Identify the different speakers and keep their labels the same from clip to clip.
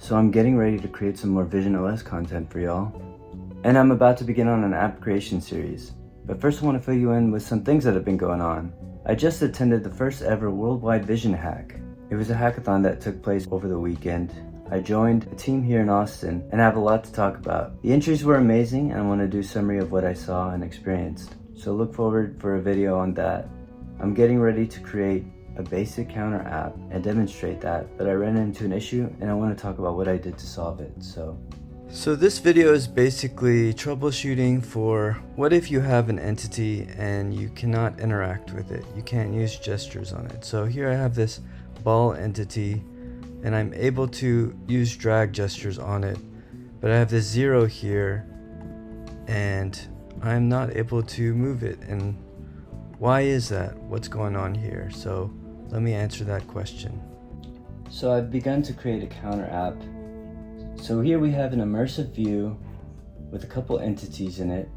Speaker 1: So I'm getting ready to create some more VisionOS content for y'all. And I'm about to begin on an app creation series. But first I want to fill you in with some things that have been going on. I just attended the first ever worldwide vision hack. It was a hackathon that took place over the weekend. I joined a team here in Austin and have a lot to talk about. The entries were amazing and I want to do a summary of what I saw and experienced. So look forward for a video on that. I'm getting ready to create a basic counter app and demonstrate that, but I ran into an issue and I want to talk about what I did to solve it. So this video is basically troubleshooting for what if you have an entity and you cannot interact with it. You can't use gestures on it. So here I have this ball entity and I'm able to use drag gestures on it, but I have this 0 here and I'm not able to move it. And why is that? What's going on here? So let me answer that question. So I've begun to create a counter app. So here we have an immersive view with a couple entities in it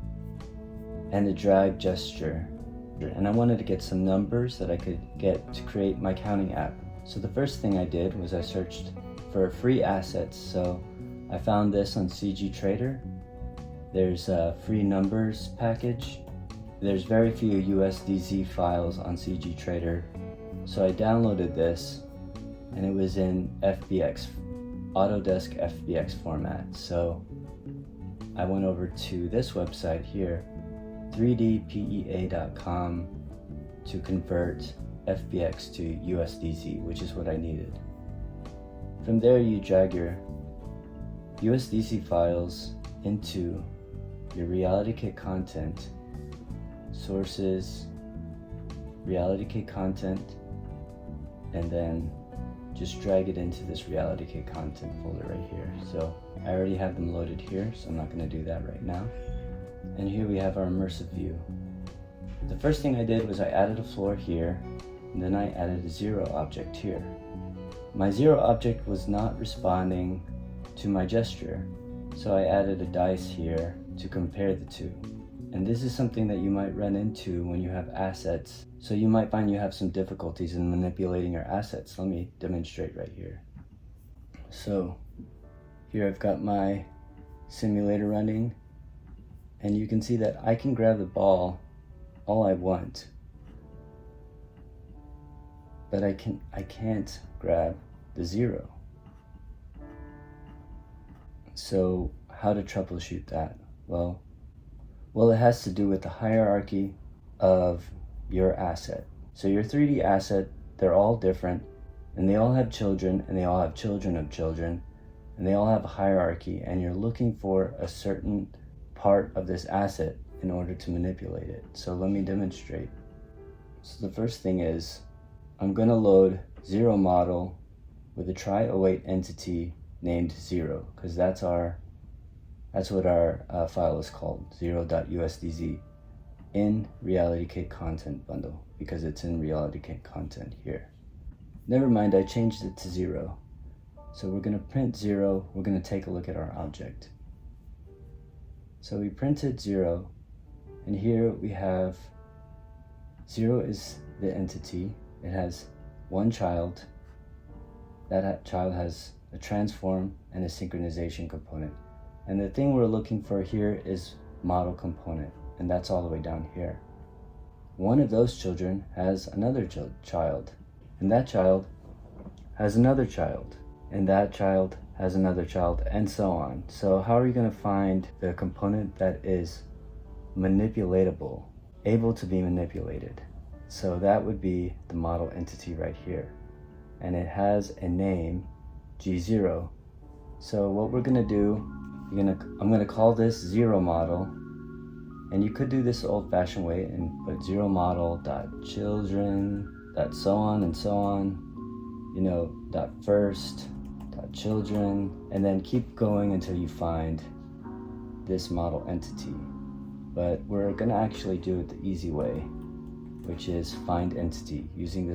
Speaker 1: and a drag gesture. And I wanted to get some numbers that I could get to create my counting app. So the first thing I did was I searched for free assets. So I found this on CG Trader. There's a free numbers package. There's very few USDZ files on CG Trader. So I downloaded this and it was in FBX, Autodesk FBX format. So I went over to this website here, 3dpea.com, to convert FBX to USDZ, which is what I needed. From there you drag your USDZ files into your RealityKit content, sources, RealityKit content, and then just drag it into this RealityKit content folder right here. So I already have them loaded here, so I'm not going to do that right now. And here we have our immersive view. The first thing I did was I added a floor here, and then I added a 0 object here. My 0 object was not responding to my gesture, so I added a dice here to compare the two. And this is something that you might run into when you have assets. So you might find you have some difficulties in manipulating your assets. Let me demonstrate right here. So here I've got my simulator running, and you can see that I can grab the ball all I want, but I can't grab the 0. So how to troubleshoot that? Well, it has to do with the hierarchy of your asset. So your 3D asset, they're all different, and they all have children, and they all have children of children, and they all have a hierarchy, and you're looking for a certain part of this asset in order to manipulate it. So let me demonstrate. So the first thing is, I'm going to load 0 model with a try08 entity named 0, because that's what our file is called, 0.usdz, in RealityKit content bundle, because it's in RealityKit content here. Never mind, I changed it to 0. So we're going to print 0, we're going to take a look at our object. So we printed 0, and here we have 0 is the entity. It has one child. That child has a transform and a synchronization component. And the thing we're looking for here is model component, and that's all the way down here. One of those children has another child, and that child has another child, and that child has another child, and so on. So how are you going to find the component that is manipulatable, able to be manipulated? So that would be the model entity right here, and it has a name, G0. So what we're going to do, I'm going to call this 0 model, and you could do this old-fashioned way and put 0 model.children, so on and so on, .first, .children, and then keep going until you find this model entity. But we're going to actually do it the easy way, which is findEntity, using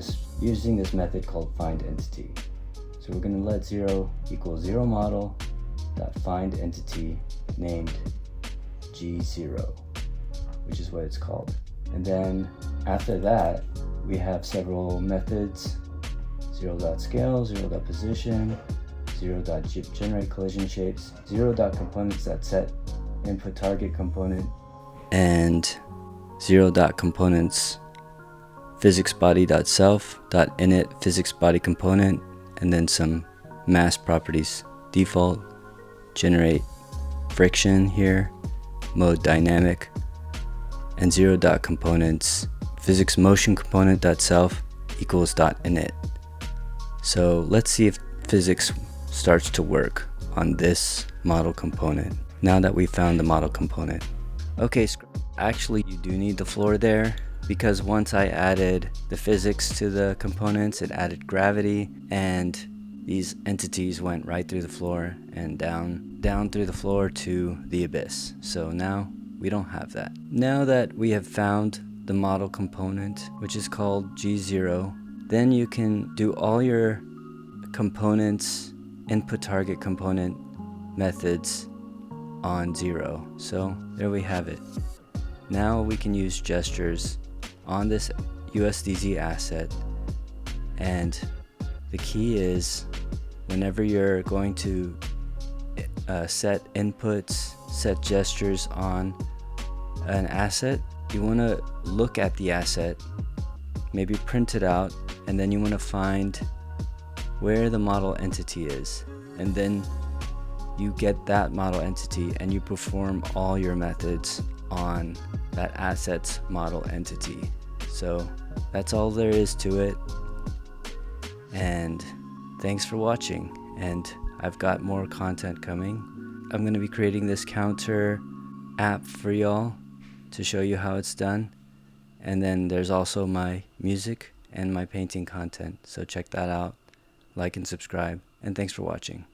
Speaker 1: this method called findEntity. So we're going to let 0 equal 0 model.findEntity named G0, which is what it's called. And then after that, we have several methods: 0.scale, 0.position, 0.generateCollisionShapes, 0.components.set InputTargetComponent, and 0.components PhysicsBody.self.init PhysicsBodyComponent, and then some mass properties: default, generate friction here, mode dynamic, and 0.components PhysicsMotionComponent.self equals .init. So let's see if physics starts to work on this model component now that we found the model component. Okay, actually you do need the floor there, because once I added the physics to the components, it added gravity, and these entities went right through the floor and down through the floor to the abyss. So now we don't have that. Now that we have found the model component, which is called G0, then you can do all your components InputTargetComponent methods on 0. So there we have it. Now we can use gestures on this USDZ asset, and the key is whenever you're going to set inputs, set gestures on an asset, you want to look at the asset, maybe print it out, and then you want to find where the model entity is, and then you get that model entity and you perform all your methods on that asset's model entity. So that's all there is to it, and thanks for watching, and I've got more content coming. I'm going to be creating this counter app for y'all to show you how it's done, and then there's also my music and my painting content, so check that out, like and subscribe, and thanks for watching.